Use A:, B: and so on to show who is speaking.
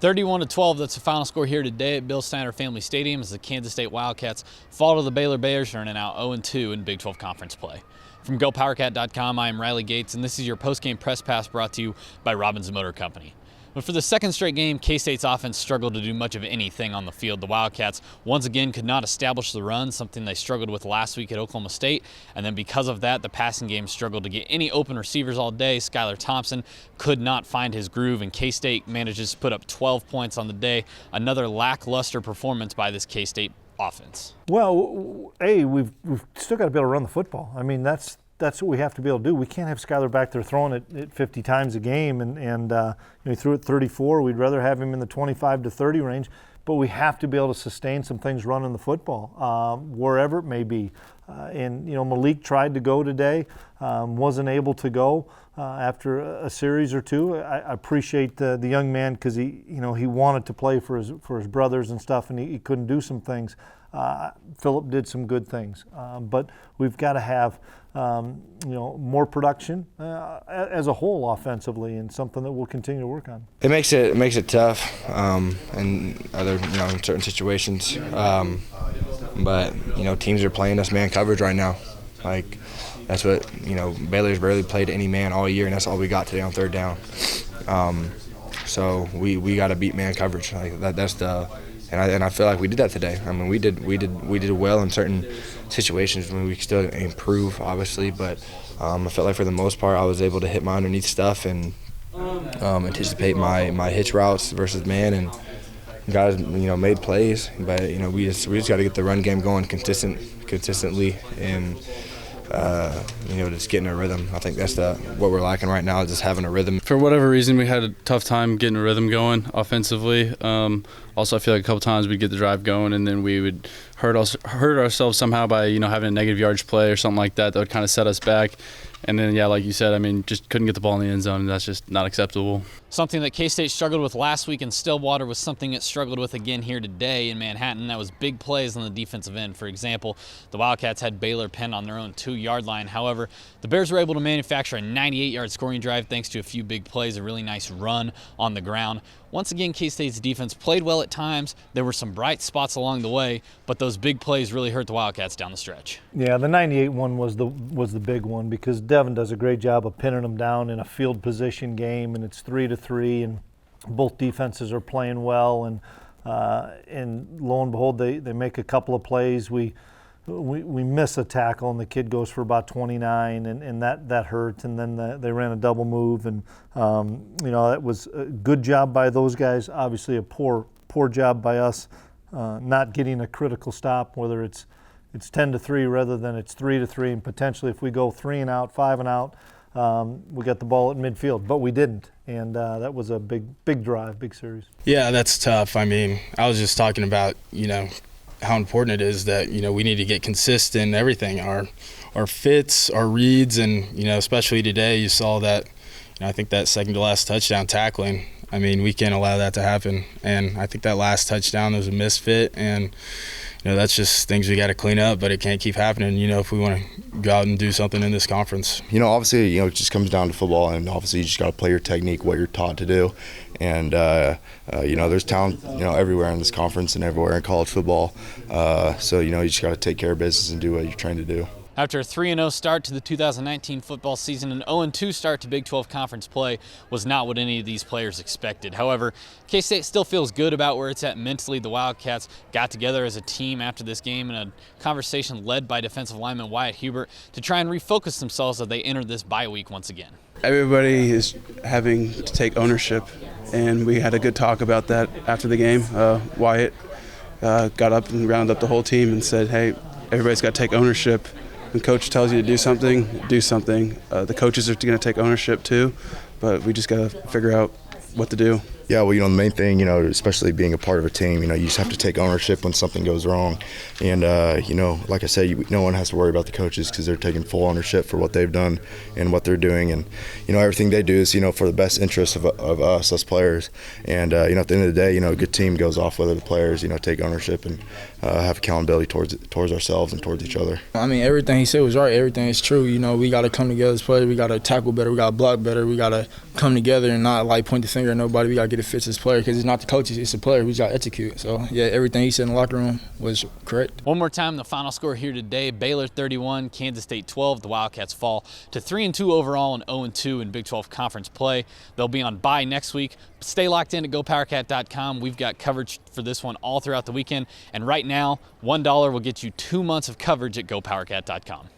A: 31-12, that's the final score here today at Bill Snyder Family Stadium as the Kansas State Wildcats fall to the Baylor Bears, turning out 0-2 in Big 12 Conference play. From GoPowerCat.com, I am Riley Gates, and this is your postgame press pass brought to you by Robbins Motor Company. But for the second straight game, K-State's offense struggled to do much of anything on the field. The Wildcats once again could not establish the run, something they struggled with last week at Oklahoma State. And then because of that, the passing game struggled to get any open receivers all day. SKYLAR THOMPSON could not find his groove, and K-State manages to put up 12 points on the day. Another lackluster performance by this K-State offense.
B: Well, we've still got to be able to run the football. I mean, that's what we have to be able to do. We can't have SKYLAR back there throwing it 50 times a game, and he threw it 34. We'd rather have him in the 25 to 30 range, but we have to be able to sustain some things running the football, wherever it may be. And Malik tried to go today, wasn't able to go after a series or two. I appreciate the young man because he wanted to play for his brothers and stuff, and he couldn't do some things. Phillip did some good things, but we've got to have more production as a whole offensively, and something that we'll continue to work on.
C: It makes it tough in other in certain situations, but teams are playing us man coverage right now. Like that's what Baylor's barely played any man all year, and that's all we got today on third down. So we got to beat man coverage. Like that's the. And I feel like we did that today. I mean, we did well in certain situations. I mean, we still improve, obviously, but I felt like for the most part I was able to hit my underneath stuff and anticipate my hitch routes versus man, and guys made plays. But we just got to get the run game going consistently and just getting a rhythm. I think that's what we're lacking right now, is just having a rhythm.
D: For whatever reason, we had a tough time getting a rhythm going offensively. Also, I feel like a couple times we'd get the drive going, and then we would hurt ourselves somehow by having a negative yardage play or something like that would kind of set us back. And then, yeah, like you said, I mean, just couldn't get the ball in the end zone, and that's just not acceptable.
A: Something that K-State struggled with last week in Stillwater was something it struggled with again here today in Manhattan. That was big plays on the defensive end. For example, the Wildcats had Baylor pinned on their own 2-yard line. However, the Bears were able to manufacture a 98-yard scoring drive thanks to a few big plays, a really nice run on the ground. Once again, K-State's defense played well at times. There were some bright spots along the way, but those big plays really hurt the Wildcats down the stretch.
B: Yeah, the 98 one was the big one, because Devin does a great job of pinning them down in a field position game, and it's 3-3, and both defenses are playing well, and lo and behold, they make a couple of plays. We miss a tackle, and the kid goes for about 29, and that hurt. And then they ran a double move, and that was a good job by those guys. Obviously, a poor job by us, not getting a critical stop. Whether it's 10-3 rather than it's 3-3, and potentially if we go 3 and out, 5 and out, we got the ball at midfield, but we didn't, and that was a big drive, big series.
D: Yeah, that's tough. I mean, I was just talking about how important it is that we need to get consistent in everything, our fits, our reads, and especially today you saw that I think that second to last touchdown tackling. I mean, we can't allow that to happen, and I think that last touchdown was a misfit, and that's just things we got to clean up, but it can't keep happening if we want to go out and do something in this conference.
C: Obviously it just comes down to football, and obviously you just got to play your technique, what you're taught to do, and there's talent everywhere in this conference and everywhere in college football, so you just got to take care of business and do what you're trying to do.
A: After a 3-0 start to the 2019 football season, an 0-2 start to Big 12 conference play was not what any of these players expected. However, K-State still feels good about where it's at mentally. The Wildcats got together as a team after this game in a conversation led by defensive lineman Wyatt Hubert to try and refocus themselves as they enter this bye week once again.
E: Everybody is having to take ownership, and we had a good talk about that after the game. Wyatt got up and rounded up the whole team and said, hey, everybody's got to take ownership. When the coach tells you to do something, do something. The coaches are going to take ownership too, but we just got to figure out what to do.
C: Yeah, well, the main thing, especially being a part of a team, you just have to take ownership when something goes wrong. And, like I said, no one has to worry about the coaches because they're taking full ownership for what they've done and what they're doing. And, everything they do is, for the best interest of us players. And, at the end of the day, a good team goes off whether the players, take ownership and have accountability towards ourselves and towards each other.
F: I mean, everything he said was right. Everything is true. We got to come together as players. We got to tackle better. We got to block better. We got to come together and not, point the finger at nobody. We got to get it fixed as player because it's not the coaches, it's the player. We just got to execute. So, yeah, everything he said in the locker room was correct.
A: One more time, the final score here today, Baylor 31, Kansas State 12. The Wildcats fall to 3-2 overall and 0-2 in Big 12 conference play. They'll be on bye next week. Stay locked in at GoPowerCat.com. We've got coverage for this one all throughout the weekend. And right now, $1 will get you 2 months of coverage at GoPowerCat.com.